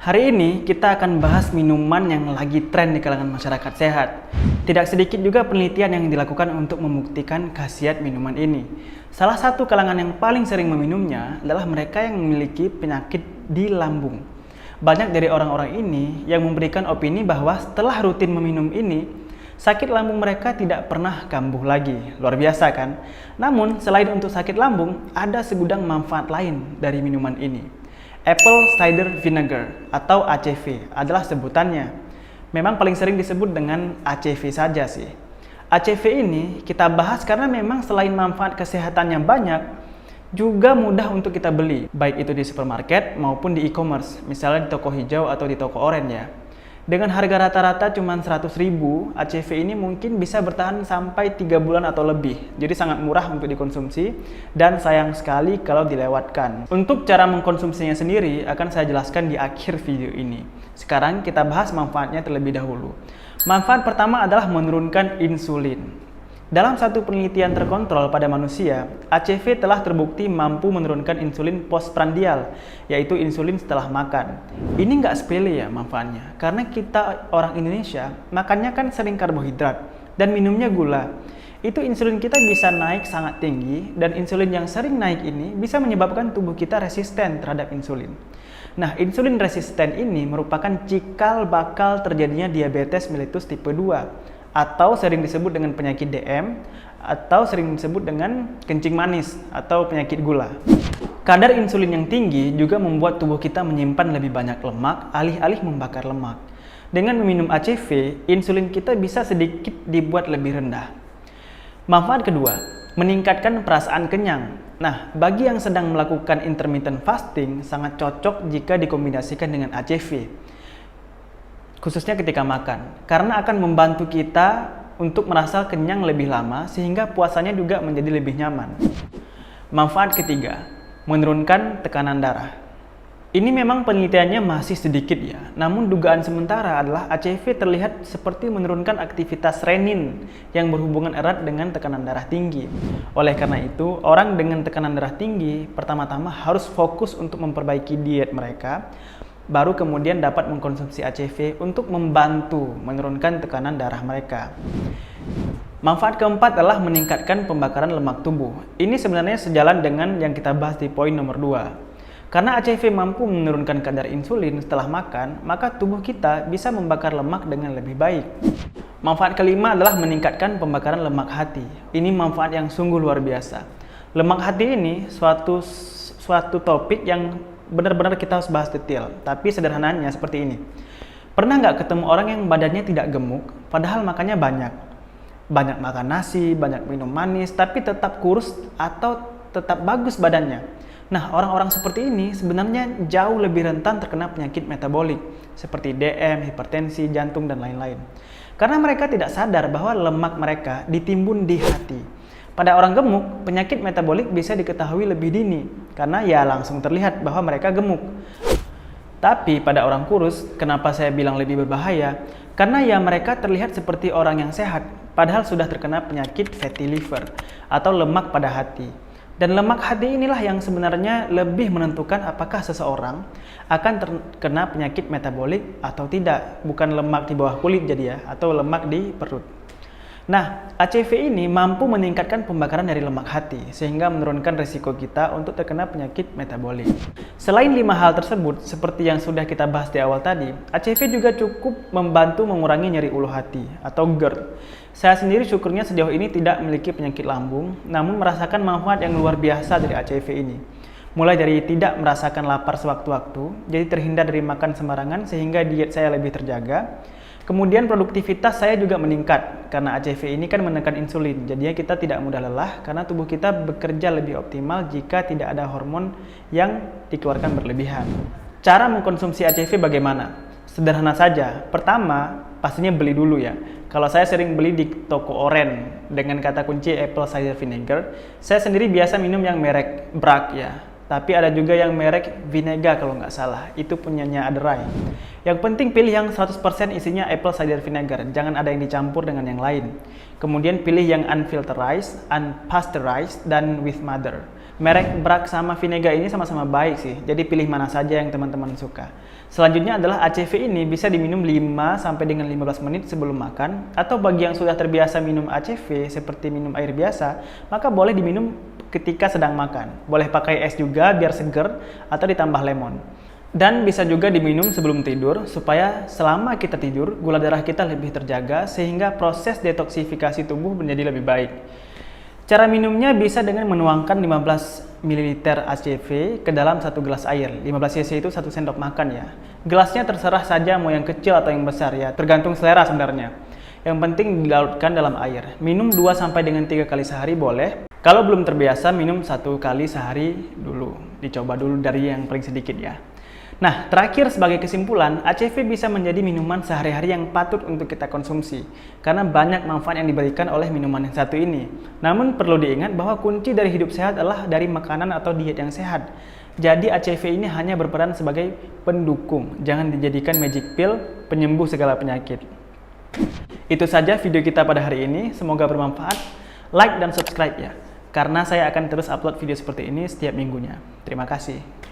Hari ini kita akan bahas minuman yang lagi tren di kalangan masyarakat sehat. Tidak sedikit juga penelitian yang dilakukan untuk membuktikan khasiat minuman ini. Salah satu kalangan yang paling sering meminumnya adalah mereka yang memiliki penyakit di lambung. Banyak dari orang-orang ini yang memberikan opini bahwa setelah rutin meminum ini, sakit lambung mereka tidak pernah kambuh lagi. Luar biasa kan? Namun, selain untuk sakit lambung, ada segudang manfaat lain dari minuman ini. Apple Cider Vinegar atau ACV adalah sebutannya. Memang paling sering disebut dengan ACV saja sih. ACV ini kita bahas karena memang selain manfaat kesehatannya banyak, juga mudah untuk kita beli, baik itu di supermarket maupun di e-commerce, misalnya di toko hijau atau di toko oranye ya. Dengan harga rata-rata cuma 100.000, ACV ini mungkin bisa bertahan sampai 3 bulan atau lebih. Jadi sangat murah untuk dikonsumsi dan sayang sekali kalau dilewatkan. Untuk cara mengkonsumsinya sendiri akan saya jelaskan di akhir video ini. Sekarang kita bahas manfaatnya terlebih dahulu. Manfaat pertama adalah menurunkan insulin. Dalam satu penelitian terkontrol pada manusia, ACV telah terbukti mampu menurunkan insulin postprandial, yaitu insulin setelah makan. Ini nggak sepele ya manfaatnya, karena kita orang Indonesia makannya kan sering karbohidrat dan minumnya gula. Itu insulin kita bisa naik sangat tinggi, dan insulin yang sering naik ini bisa menyebabkan tubuh kita resisten terhadap insulin. Nah, insulin resisten ini merupakan cikal bakal terjadinya diabetes mellitus tipe 2. Atau sering disebut dengan penyakit DM, atau sering disebut dengan kencing manis, atau penyakit gula. Kadar insulin yang tinggi juga membuat tubuh kita menyimpan lebih banyak lemak, alih-alih membakar lemak. Dengan meminum ACV, insulin kita bisa sedikit dibuat lebih rendah. Manfaat kedua, meningkatkan perasaan kenyang. Nah, bagi yang sedang melakukan intermittent fasting, sangat cocok jika dikombinasikan dengan ACV. Khususnya ketika makan, karena akan membantu kita untuk merasa kenyang lebih lama sehingga puasanya juga menjadi lebih nyaman. Manfaat ketiga, menurunkan tekanan darah. Ini memang penelitiannya masih sedikit ya, namun dugaan sementara adalah ACV terlihat seperti menurunkan aktivitas renin yang berhubungan erat dengan tekanan darah tinggi. Oleh karena itu, orang dengan tekanan darah tinggi pertama-tama harus fokus untuk memperbaiki diet mereka, baru kemudian dapat mengkonsumsi ACV untuk membantu menurunkan tekanan darah mereka. Manfaat keempat adalah meningkatkan pembakaran lemak tubuh. Ini sebenarnya sejalan dengan yang kita bahas di poin nomor 2. Karena ACV mampu menurunkan kadar insulin setelah makan, maka tubuh kita bisa membakar lemak dengan lebih baik. Manfaat kelima adalah meningkatkan pembakaran lemak hati. Ini manfaat yang sungguh luar biasa. Lemak hati ini suatu topik yang benar-benar kita harus bahas detail, tapi sederhananya seperti ini. Pernah nggak ketemu orang yang badannya tidak gemuk, padahal makannya banyak? Banyak makan nasi, banyak minum manis, tapi tetap kurus atau tetap bagus badannya. Nah, orang-orang seperti ini sebenarnya jauh lebih rentan terkena penyakit metabolik, seperti DM, hipertensi, jantung, dan lain-lain. Karena mereka tidak sadar bahwa lemak mereka ditimbun di hati. Pada orang gemuk, penyakit metabolik bisa diketahui lebih dini, karena ya langsung terlihat bahwa mereka gemuk. Tapi pada orang kurus, kenapa saya bilang lebih berbahaya? Karena ya mereka terlihat seperti orang yang sehat, padahal sudah terkena penyakit fatty liver, atau lemak pada hati. Dan lemak hati inilah yang sebenarnya lebih menentukan apakah seseorang akan terkena penyakit metabolik atau tidak. Bukan lemak di bawah kulit jadi ya, atau lemak di perut. Nah, ACV ini mampu meningkatkan pembakaran dari lemak hati, sehingga menurunkan risiko kita untuk terkena penyakit metabolik. Selain 5 hal tersebut, seperti yang sudah kita bahas di awal tadi, ACV juga cukup membantu mengurangi nyeri ulu hati, atau GERD. Saya sendiri syukurnya sejauh ini tidak memiliki penyakit lambung, namun merasakan manfaat yang luar biasa dari ACV ini. Mulai dari tidak merasakan lapar sewaktu-waktu, jadi terhindar dari makan sembarangan sehingga diet saya lebih terjaga. Kemudian produktivitas saya juga meningkat karena ACV ini kan menekan insulin. Jadinya kita tidak mudah lelah karena tubuh kita bekerja lebih optimal jika tidak ada hormon yang dikeluarkan berlebihan. Cara mengkonsumsi ACV bagaimana? Sederhana saja. Pertama, pastinya beli dulu ya. Kalau saya sering beli di toko oren dengan kata kunci Apple Cider Vinegar. Saya sendiri biasa minum yang merek Bragg ya. Tapi ada juga yang merek Vinega kalau nggak salah, itu punyanya Adrai. Yang penting pilih yang 100% isinya apple cider vinegar, jangan ada yang dicampur dengan yang lain. Kemudian pilih yang unfilterized, unpasteurized, dan with mother. Merek Brax sama Vinega ini sama-sama baik sih, jadi pilih mana saja yang teman-teman suka. Selanjutnya adalah ACV ini bisa diminum 5 sampai dengan 15 menit sebelum makan, atau bagi yang sudah terbiasa minum ACV seperti minum air biasa, maka boleh diminum ketika sedang makan. Boleh pakai es juga biar seger atau ditambah lemon. Dan bisa juga diminum sebelum tidur supaya selama kita tidur gula darah kita lebih terjaga sehingga proses detoksifikasi tubuh menjadi lebih baik. Cara minumnya bisa dengan menuangkan 15 ml ACV ke dalam 1 gelas air. 15 cc itu 1 sendok makan ya. Gelasnya terserah saja mau yang kecil atau yang besar ya, tergantung selera sebenarnya. Yang penting dilarutkan dalam air. Minum 2 sampai dengan 3 kali sehari boleh. Kalau belum terbiasa minum 1 kali sehari dulu. Dicoba dulu dari yang paling sedikit ya. Nah, terakhir sebagai kesimpulan, ACV bisa menjadi minuman sehari-hari yang patut untuk kita konsumsi karena banyak manfaat yang diberikan oleh minuman yang satu ini. Namun perlu diingat bahwa kunci dari hidup sehat adalah dari makanan atau diet yang sehat. Jadi ACV ini hanya berperan sebagai pendukung, jangan dijadikan magic pill penyembuh segala penyakit. Itu saja video kita pada hari ini, semoga bermanfaat. Like dan subscribe ya, karena saya akan terus upload video seperti ini setiap minggunya. Terima kasih.